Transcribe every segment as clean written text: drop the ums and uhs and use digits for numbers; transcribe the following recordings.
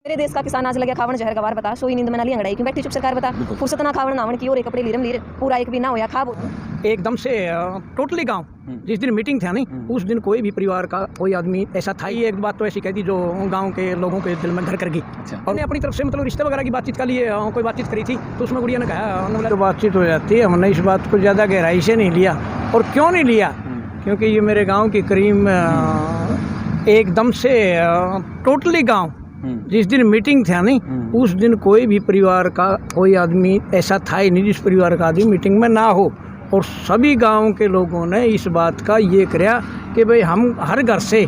मेरे देश का किसान आज लगे खावन जहर गवार बता सोई नींद में ना ली अंगड़ाई क्यों बैठी चुप सरकार बता फुर्सत ना खावन नावन की और एक कपड़े लीरम लीर पूरा एक भी ना होया खाब एकदम से टोटली गांव जिस दिन मीटिंग था नहीं उस दिन कोई भी परिवार का कोई आदमी ऐसा था ही एक बात तो ऐसी कह दी जो गांव के लोगों के दिल में घर कर गई। और उन्हें अपनी तरफ से मतलब रिश्ते वगैरह की बातचीत के लिए कोई बातचीत करी थी तो उसमें गुड़िया ने कहा तो बातचीत हो जाती है। हमने इस बात को ज़्यादा गहराई से नहीं लिया। और क्यों नहीं लिया? क्योंकि ये मेरे गाँव की करीब एकदम से टोटली गाँव जिस दिन मीटिंग था नहीं उस दिन कोई भी परिवार का कोई आदमी ऐसा था ही नहीं जिस परिवार का आदमी मीटिंग में ना हो। और सभी गांव के लोगों ने इस बात का ये किया कि भाई हम हर घर से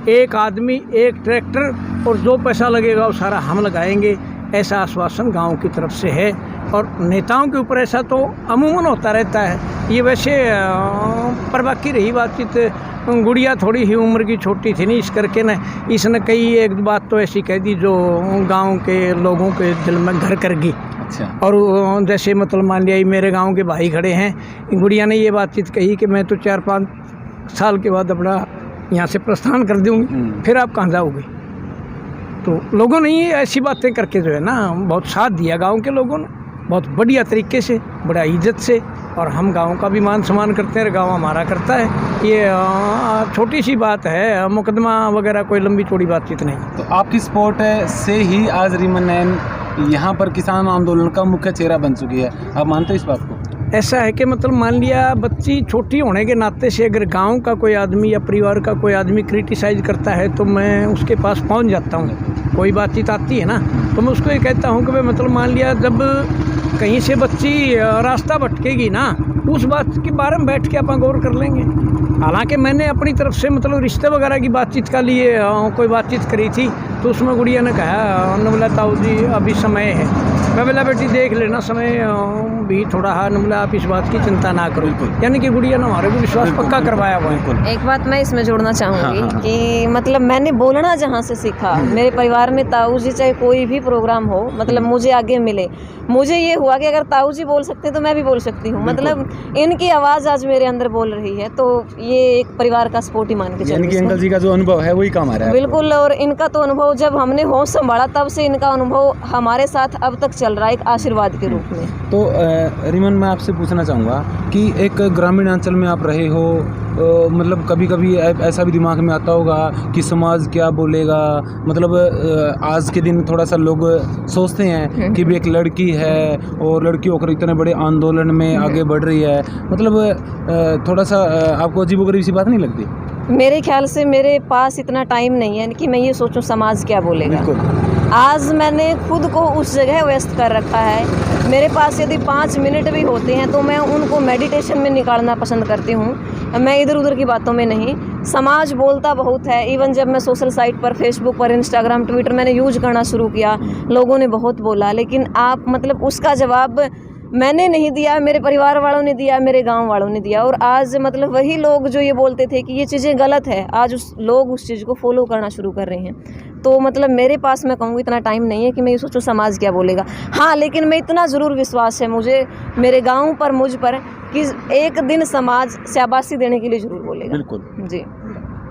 एक आदमी एक ट्रैक्टर और जो पैसा लगेगा वो सारा हम लगाएंगे, ऐसा आश्वासन गांव की तरफ से है। और नेताओं के ऊपर ऐसा तो अमूमन होता रहता है ये वैसे। पर बाकी रही बातचीत, गुड़िया थोड़ी ही उम्र की छोटी थी नहीं, इस करके न इसने कई एक बात तो ऐसी कह दी जो गांव के लोगों के दिल में घर कर गई। अच्छा। और जैसे मतलब मान लिया मेरे गांव के भाई खड़े हैं, गुड़िया ने ये बातचीत कही कि मैं तो 4-5 साल के बाद अपना यहाँ से प्रस्थान कर दूँगी, फिर आप कहाँ जाओगे। तो लोगों ने ये ऐसी बातें करके जो है ना बहुत साथ दिया गाँव के लोगों ने, बहुत बढ़िया तरीके से, बड़ा इज्जत से। और हम गांव का भी मान सम्मान करते हैं, गांव हमारा करता है। ये छोटी सी बात है, मुकदमा वगैरह कोई लंबी चौड़ी बातचीत नहीं। तो आपकी सपोर्ट से ही आज रीमन नैन यहाँ पर किसान आंदोलन का मुख्य चेहरा बन चुकी है, आप मानते हैं इस बात को? ऐसा है कि मतलब मान लिया बच्ची छोटी होने के नाते से अगर गांव का कोई आदमी या परिवार का कोई आदमी क्रिटिसाइज करता है तो मैं उसके पास पहुंच जाता हूं। कोई बातचीत आती है ना तो मैं उसको ये कहता हूं कि भाई मतलब मान लिया जब कहीं से बच्ची रास्ता भटकेगी ना उस बात के बारे में बैठ के अपन गौर कर लेंगे। हालांकि मैंने अपनी तरफ से मतलब रिश्ते वगैरह की बातचीत के लिए कोई बातचीत करी थी तो उसमें गुड़िया ने कहा नमला ताऊ जी अभी समय है। मैं बोला बेटी देख लेना समय भी थोड़ा है, नमला आप इस बात की चिंता ना करो। यानी कि गुड़िया ने हमारे को विश्वास पक्का करवाया हुआ है। एक बात मैं इसमें जोड़ना चाहूँगी कि मतलब मैंने बोलना जहाँ से सीखा, मेरे परिवार में ताऊ जी चाहे कोई भी प्रोग्राम हो मतलब मुझे आगे मिले, मुझे ये हुआ कि अगर ताऊ जी बोल सकते हैं तो मैं भी बोल सकती हूँ। मतलब इनकी आवाज़ आज मेरे अंदर बोल रही है तो ये एक परिवार का सपोर्ट ही मान के चलिए। अंकल जी का जो अनुभव है वही काम आ रहा है। बिल्कुल। और इनका तो अनुभव जब हमने होश संभाला तब से इनका अनुभव हमारे साथ अब तक चल रहा है एक आशीर्वाद के रूप में। तो रीमन मैं आपसे पूछना चाहूँगा कि एक ग्रामीण अंचल में आप रहे हो, मतलब कभी कभी ऐसा भी दिमाग में आता होगा कि समाज क्या बोलेगा। मतलब आज के दिन थोड़ा सा लोग सोचते हैं कि भी एक लड़की है और लड़की होकर इतने बड़े आंदोलन में आगे बढ़ रही है, मतलब थोड़ा सा आपको अजीबोगरीब सी बात नहीं लगती? मेरे ख्याल से मेरे पास इतना टाइम नहीं है कि मैं ये सोचूं समाज क्या बोलेगा। आज मैंने खुद को उस जगह व्यस्त कर रखा है। मेरे पास यदि 5 मिनट भी होते हैं तो मैं उनको मेडिटेशन में निकालना पसंद करती हूँ, मैं इधर उधर की बातों में नहीं। समाज बोलता बहुत है। इवन जब मैं सोशल साइट पर फेसबुक पर इंस्टाग्राम ट्विटर मैंने यूज करना शुरू किया, लोगों ने बहुत बोला, लेकिन आप मतलब उसका जवाब मैंने नहीं दिया, मेरे परिवार वालों ने दिया, मेरे गांव वालों ने दिया। और आज मतलब वही लोग जो ये बोलते थे कि ये चीज़ें गलत है, आज लोग उस चीज़ को फॉलो करना शुरू कर रहे हैं। तो मतलब मेरे पास मैं कहूँगी इतना टाइम नहीं है कि मैं ये सोचूं समाज क्या बोलेगा। हाँ, लेकिन मैं इतना ज़रूर विश्वास है मुझे मेरे गाँव पर, मुझ पर, कि एक दिन समाज शाबाशी देने के लिए ज़रूर बोलेगा। बिल्कुल जी।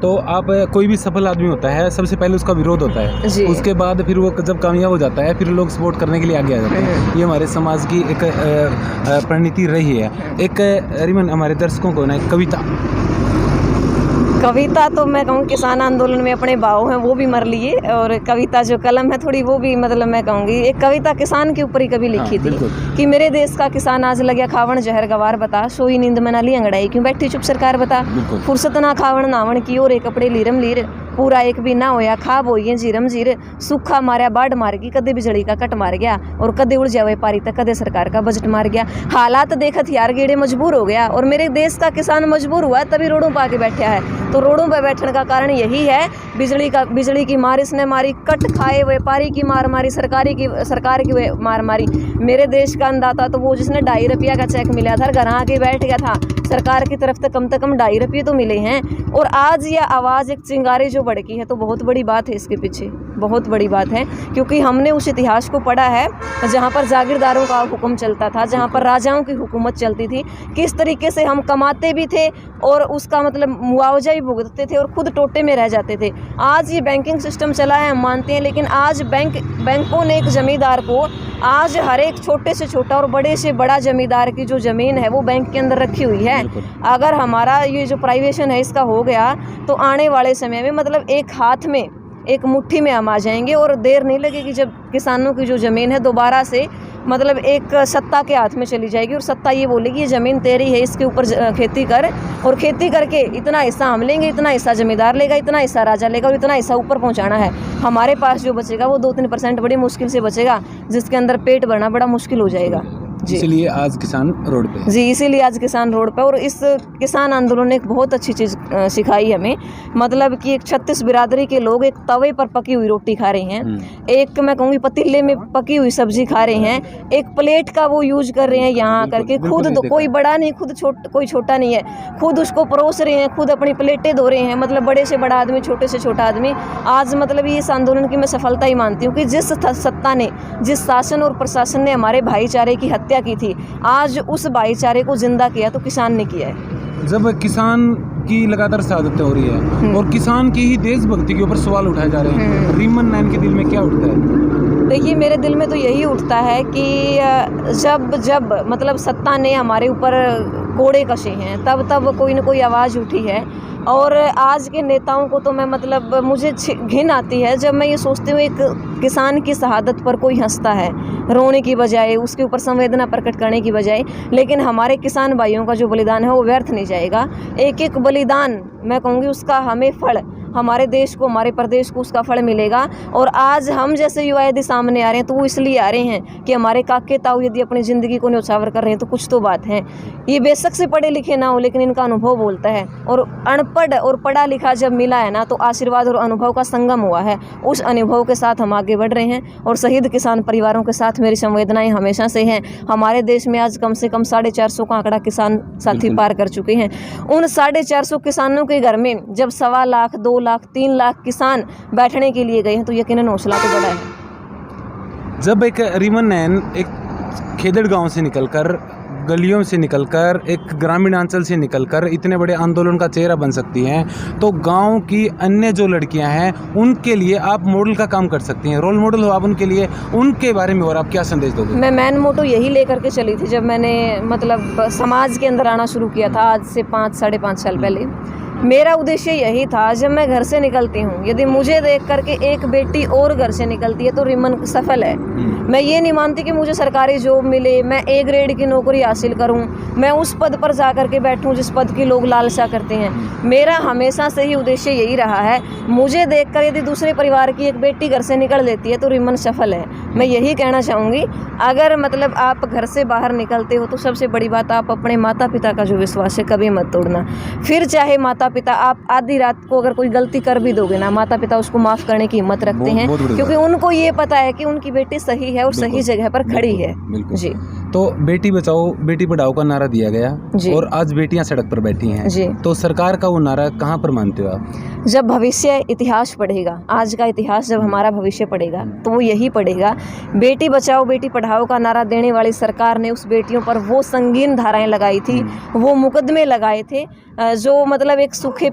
तो आप कोई भी सफल आदमी होता है सबसे पहले उसका विरोध होता है, उसके बाद फिर वो जब कामयाब हो जाता है फिर लोग सपोर्ट करने के लिए आगे आ जाते हैं। ये हमारे समाज की एक परिणति रही है। एक रीमन हमारे दर्शकों को ना एक कविता तो मैं कहूँ किसान आंदोलन में अपने भाव हैं वो भी मर लिए, और कविता जो कलम है थोड़ी वो भी मतलब मैं कहूँगी एक कविता किसान के ऊपर ही कभी लिखी थी कि मेरे देश का किसान आज लगे खावन जहर गवार बता सोई नींद में ना ली अंगड़ाई क्यों बैठी चुप सरकार बता फुर्सत ना खावन नावन की और एक कपड़े लीरम लीर पूरा एक भी ना होया खाब होइए जीरम जीर सूखा मारया बाढ़ मार गई कदे बिजली का कट मार गया और कदे उड़ जावे पारी तक कदे सरकार का बजट मार गया। हालात देखत यार गेड़े मजबूर हो गया और मेरे देश का किसान मजबूर हुआ तभी रोडों पर आके बैठा है। तो रोडों पर बैठने का कारण यही है, बिजली की मार इसने मारी, कट खाए व्यापारी की मार मारी, सरकार की मार मारी। मेरे देश का अन्नदाता तो वो जिसने 2.5 रुपया का चेक मिला था घर आके बैठ गया था, सरकार की तरफ से कम 2.5 रुपये तो मिले हैं। और आज यह आवाज़ एक चिंगारी जो भड़की है तो बहुत बड़ी बात है इसके पीछे, बहुत बड़ी बात है। क्योंकि हमने उस इतिहास को पढ़ा है जहाँ पर जागीरदारों का हुक्म चलता था, जहाँ पर राजाओं की हुकूमत चलती थी, किस तरीके से हम कमाते भी थे और उसका मतलब मुआवजा भी भुगतते थे और खुद टोटे में रह जाते थे। आज ये बैंकिंग सिस्टम चला है हम मानते हैं, लेकिन आज बैंकों ने एक ज़मींदार को, आज हर एक छोटे से छोटा और बड़े से बड़ा ज़मींदार की जो ज़मीन है वो बैंक के अंदर रखी हुई है। अगर हमारा ये जो प्राइवेशन है इसका हो गया तो आने वाले समय में मतलब एक हाथ में, एक मुट्ठी में हम आ जाएंगे और देर नहीं लगेगी जब किसानों की जो ज़मीन है दोबारा से मतलब एक सत्ता के हाथ में चली जाएगी और सत्ता ये बोलेगी ये ज़मीन तेरी है, इसके ऊपर खेती कर, और खेती करके इतना हिस्सा हम लेंगे, इतना हिस्सा ज़मींदार लेगा, इतना हिस्सा राजा लेगा और इतना हिस्सा ऊपर पहुंचाना है। हमारे पास जो बचेगा वो 2-3% बड़ी मुश्किल से बचेगा, जिसके अंदर पेट भरना बड़ा मुश्किल हो जाएगा। इसीलिए आज किसान रोड पे। जी, इसीलिए आज किसान रोड पे। और इस किसान आंदोलन ने एक बहुत अच्छी चीज़ सिखाई हमें, मतलब कि एक 36 बिरादरी के लोग एक तवे पर पकी हुई रोटी खा रहे हैं, एक मैं कहूँगी पतीले में पकी हुई सब्जी खा रहे हैं, एक प्लेट का वो यूज कर रहे हैं यहाँ करके, खुद कोई बड़ा नहीं, खुद कोई छोटा नहीं है, खुद उसको परोस रहे हैं, खुद अपनी प्लेटें धो रहे हैं, मतलब बड़े से बड़ा आदमी, छोटे से छोटा आदमी। आज मतलब ये इस आंदोलन की मैं सफलता ही मानती हूँ कि जिस सत्ता ने, जिस शासन और प्रशासन ने हमारे भाईचारे की हत्या की थी, आज उस भाईचारे को जिंदा किया तो किसान ने किया है। जब किसान की लगातार शहादतें हो रही है और किसान की ही देशभक्ति के ऊपर सवाल उठाए जा रहे हैं, रीमन नैन के दिल में क्या उठता है? देखिए, मेरे दिल में तो यही उठता है कि जब मतलब सत्ता ने हमारे ऊपर कोड़े कसे हैं, तब कोई न कोई आवाज़ उठी है। और आज के नेताओं को तो मैं मतलब मुझे घिन आती है जब मैं ये सोचती हूँ एक किसान की शहादत पर कोई हंसता है, रोने की बजाय, उसके ऊपर संवेदना प्रकट करने की बजाय। लेकिन हमारे किसान भाइयों का जो बलिदान है वो व्यर्थ नहीं जाएगा। एक एक बलिदान मैं कहूँगी उसका हमें फल, हमारे देश को, हमारे प्रदेश को उसका फल मिलेगा। और आज हम जैसे युवा यदि सामने आ रहे हैं तो वो इसलिए आ रहे हैं कि हमारे काके ताऊ यदि अपनी ज़िंदगी को न्यौछावर कर रहे हैं तो कुछ तो बात है। ये बेशक से पढ़े लिखे ना हो, लेकिन इनका अनुभव बोलता है। और अनपढ़ और पढ़ा लिखा जब मिला है ना, तो आशीर्वाद और अनुभव का संगम हुआ है। उस अनुभव के साथ हम आगे बढ़ रहे हैं और शहीद किसान परिवारों के साथ मेरी संवेदनाएं हमेशा से हैं। हमारे देश में आज कम से कम 450 का आंकड़ा किसान साथी पार कर चुके हैं। उन 450 किसानों के घर में जब 1.25 लाख, 2 लाख, 3 लाख किसान बैठने के लिए गए हैं तो यकीनन हौसला तो बड़ा है। जब एक रीमन नैन एक खेदड़ गांव से निकलकर, गलियों से निकलकर, एक ग्रामीण अंचल से निकलकर इतने बड़े आंदोलन का चेहरा बन सकती हैं, तो गांव की अन्य जो लड़कियां हैं उनके लिए आप मॉडल का काम कर सकती हैं, रोल मॉडल हो आप उनके लिए। उनके बारे में और आप क्या संदेश दोगे? मैं मैन मोटो यही लेकर के चली थी जब मैंने मतलब समाज के अंदर आना शुरू किया था, आज से 5-5.5 साल पहले। मेरा उद्देश्य यही था, जब मैं घर से निकलती हूँ, यदि मुझे देख करके एक बेटी और घर से निकलती है तो रिमन सफल है। मैं ये नहीं मानती कि मुझे सरकारी जॉब मिले, मैं A ग्रेड की नौकरी हासिल करूँ, मैं उस पद पर जा कर के बैठूँ जिस पद की लोग लालसा करते हैं। मेरा हमेशा से ही उद्देश्य यही रहा है। मुझे देखकर यदि दूसरे परिवार की एक बेटी घर से निकल लेती है तो रिमन सफल है। मैं यही कहना चाहूँगी, अगर मतलब आप घर से बाहर निकलते हो तो सबसे बड़ी बात, आप अपने माता पिता का जो विश्वास है कभी मत तोड़ना। फिर चाहे माता पिता, आप आधी रात को अगर कोई गलती कर भी दोगे ना, माता पिता उसको माफ़ करने की हिम्मत रखते हैं, क्योंकि उनको ये पता है कि उनकी बेटी सही है और सही जगह पर खड़ी है। जी। तो बेटी बचाओ बेटी पढ़ाओ का नारा दिया गया और आज बेटियां सड़क पर बैठी हैं जी। तो सरकार का वो नारा कहाँ पर मानते हो आप? जब भविष्य इतिहास पढ़ेगा, आज का इतिहास जब हमारा भविष्य पढ़ेगा तो वो यही पढ़ेगा। बेटी बचाओ बेटी पढ़ाओ का नारा देने वाली सरकार ने उस बेटियों पर वो संगीन धाराएं लगाई थी, वो मुकदमे लगाए थे जो मतलब एक सूखे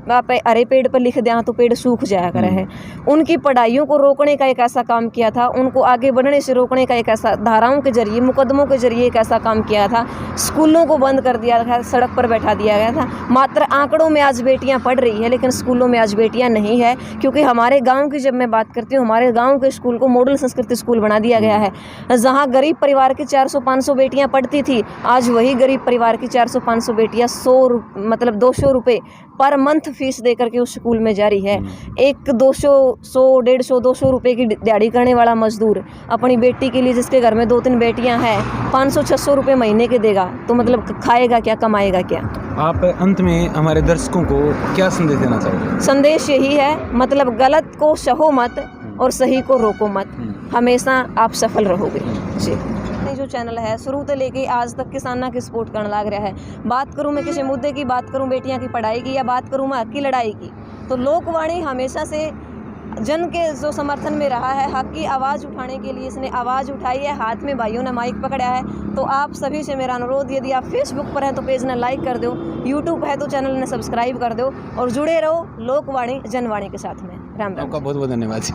हरे पेड़ पर लिख दिया तो पेड़ सूख जाया करे है। उनकी पढ़ाइयों को रोकने का एक ऐसा काम किया था, उनको आगे बढ़ने से रोकने का एक ऐसा, धाराओं के जरिए, मुकदमों के जरिए एक ऐसा काम किया था। स्कूलों को बंद कर दिया था, सड़क पर बैठा दिया गया था। मात्र आंकड़ों में आज बेटियां पढ़ रही है, लेकिन स्कूलों में आज बेटियां नहीं है। क्योंकि हमारे गांव की जब मैं बात करती हूँ, हमारे गांव के स्कूल को मॉडल संस्कृति स्कूल बना दिया गया है। जहाँ गरीब परिवार की 400-500 बेटियां पढ़ती थी, आज वही गरीब परिवार की 400-500 बेटियां 200 रुपये पर मंथ फीस दे करके उस स्कूल में जारी है। एक 100-150-200 रुपये की दिहाड़ी करने वाला मजदूर अपनी बेटी के लिए, जिसके घर में 2-3 बेटियां हैं, 500-600 रुपये महीने के देगा, तो मतलब खाएगा क्या, कमाएगा क्या? आप अंत में हमारे दर्शकों को क्या संदेश देना चाहोगे? संदेश यही है, मतलब गलत को सहो मत और सही को रोको मत, हमेशा आप सफल रहोगे। जी। जो जो चैनल है शुरू से लेके आज तक किसाना की सपोर्ट करने लग रहा है। बात करूँ मैं किसी मुद्दे की, बात करूँ बेटियां की पढ़ाई की, या बात करूँ मैं हक की लड़ाई की, तो लोकवाणी हमेशा से जन के जो समर्थन में रहा है। हक की आवाज़ उठाने के लिए इसने आवाज़ उठाई है, हाथ में भाइयों ने माइक पकड़ा है। तो आप सभी से मेरा अनुरोध, यदि आप फेसबुक पर हैं तो पेज ने लाइक कर दो, यूट्यूब है तो चैनल ने सब्सक्राइब कर दो और जुड़े रहो लोकवाणी जनवाणी के साथ में। राम राम। आपका बहुत बहुत धन्यवाद।